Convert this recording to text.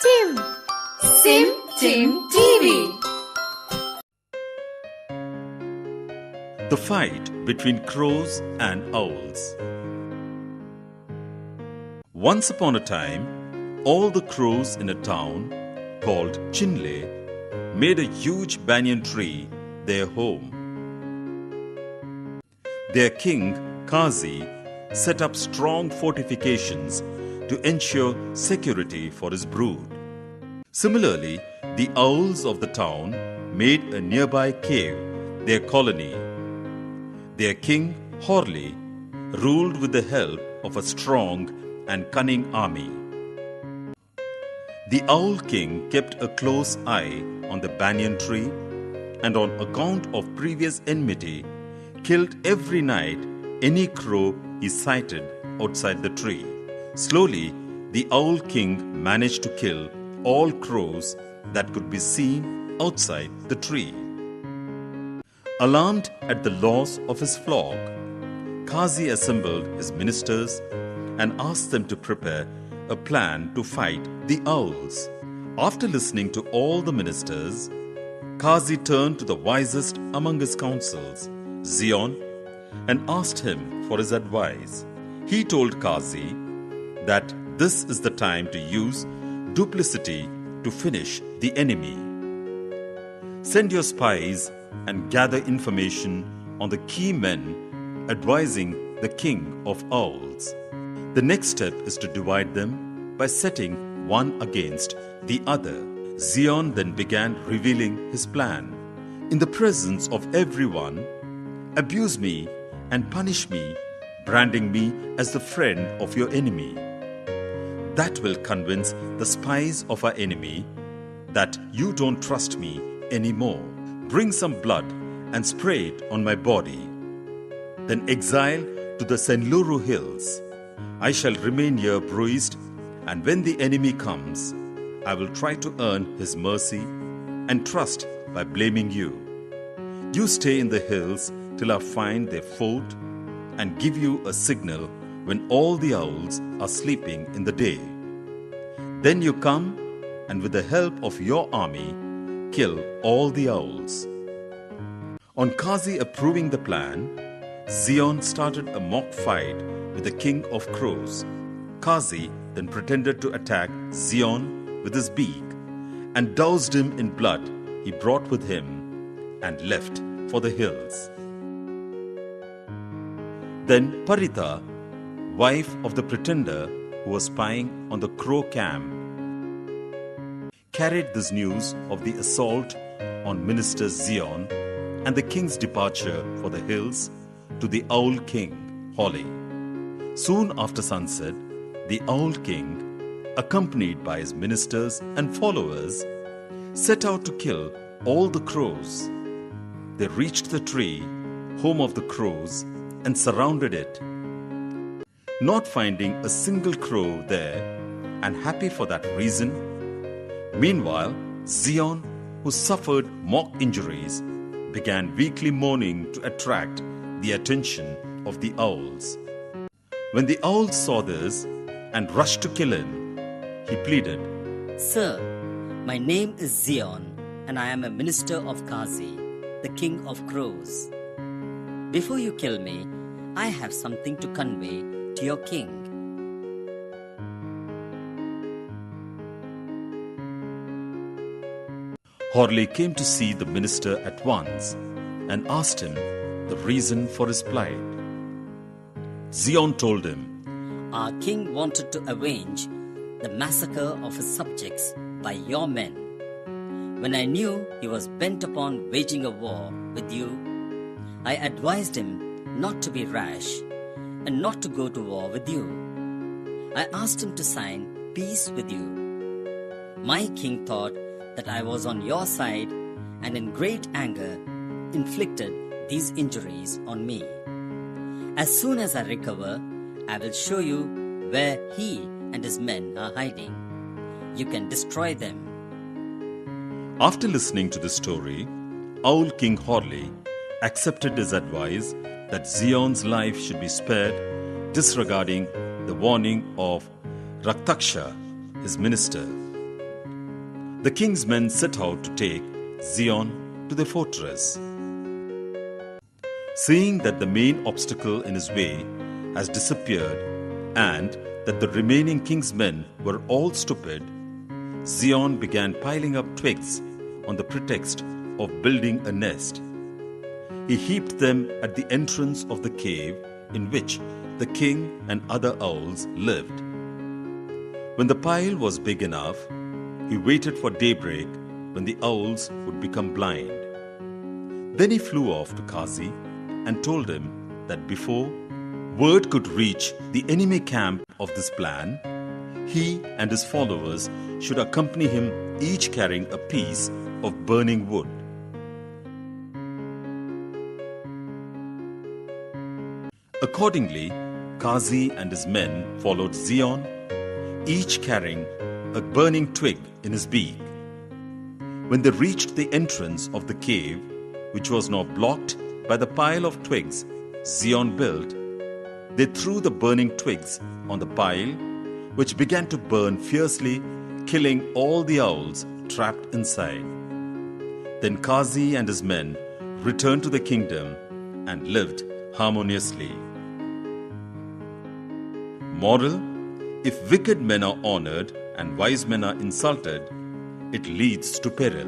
Tim. Sim Tim TV. The fight between crows and owls. Once upon a time, all the crows in a town called Chinle made a huge banyan tree their home. Their king, Kazi, set up strong fortifications to ensure security for his brood. Similarly, the owls of the town made a nearby cave their colony. Their king, Horli, ruled with the help of a strong and cunning army. The Owl King kept a close eye on the banyan tree and on account of previous enmity, killed every night any crow he sighted outside the tree. Slowly, the Owl King managed to kill all crows that could be seen outside the tree. Alarmed at the loss of his flock, Kazi assembled his ministers and asked them to prepare a plan to fight the owls. After listening to all the ministers, Kazi turned to the wisest among his councils, Zion, and asked him for his advice. He told Kazi that this is the time to use duplicity to finish the enemy. Send your spies and gather information on the key men advising the king of owls. The next step is to divide them by setting one against the other. Zion then began revealing his plan. In the presence of everyone, abuse me and punish me, branding me as the friend of your enemy. That will convince the spies of our enemy that you don't trust me anymore. Bring some blood and spray it on my body. Then exile to the Senluru hills. I shall remain here bruised, and when the enemy comes, I will try to earn his mercy and trust by blaming you. You stay in the hills till I find their fort and give you a signal when all the owls are sleeping in the day. Then you come and with the help of your army, kill all the owls. On Kazi approving the plan, Zion started a mock fight with the king of crows. Kazi then pretended to attack Zion with his beak and doused him in blood he brought with him and left for the hills. Then Paritha, wife of the pretender who was spying on the crow camp, carried this news of the assault on minister Zion and the king's departure for the hills to the Owl King, Horli. Soon after sunset, the Owl King, accompanied by his ministers and followers, set out to kill all the crows. They reached the tree, home of the crows, and surrounded it. Not finding a single crow there, and happy for that reason, meanwhile, Zion, who suffered mock injuries, began weekly mourning to attract the attention of the owls. When the owls saw this and rushed to kill him, he pleaded, Sir, my name is Zion, and I am a minister of Kazi, the king of crows. Before you kill me, I have something to convey to your king. Horli came to see the minister at once and asked him the reason for his plight. Zion told him, Our king wanted to avenge the massacre of his subjects by your men. When I knew he was bent upon waging a war with you, I advised him not to be rash and not to go to war with you. I asked him to sign peace with you. My king thought that I was on your side and in great anger inflicted these injuries on me. As soon as I recover, I will show you where he and his men are hiding. You can destroy them. After listening to the story, Owl King Horli accepted his advice that Zion's life should be spared, disregarding the warning of Raktaksha, his minister. the king's men set out to take Zion to the fortress. Seeing that the main obstacle in his way has disappeared and that the remaining king's men were all stupid, Zion began piling up twigs on the pretext of building a nest. He heaped them at the entrance of the cave in which the king and other owls lived. When the pile was big enough, he waited for daybreak when the owls would become blind. Then he flew off to Kazi and told him that before word could reach the enemy camp of this plan, he and his followers should accompany him, each carrying a piece of burning wood. Accordingly, Kazi and his men followed Zion, each carrying a burning twig in his beak. When they reached the entrance of the cave, which was now blocked by the pile of twigs Zion built, they threw the burning twigs on the pile, which began to burn fiercely, killing all the owls trapped inside. Then Kazi and his men returned to the kingdom and lived harmoniously. Moral: if wicked men are honored and wise men are insulted, it leads to peril.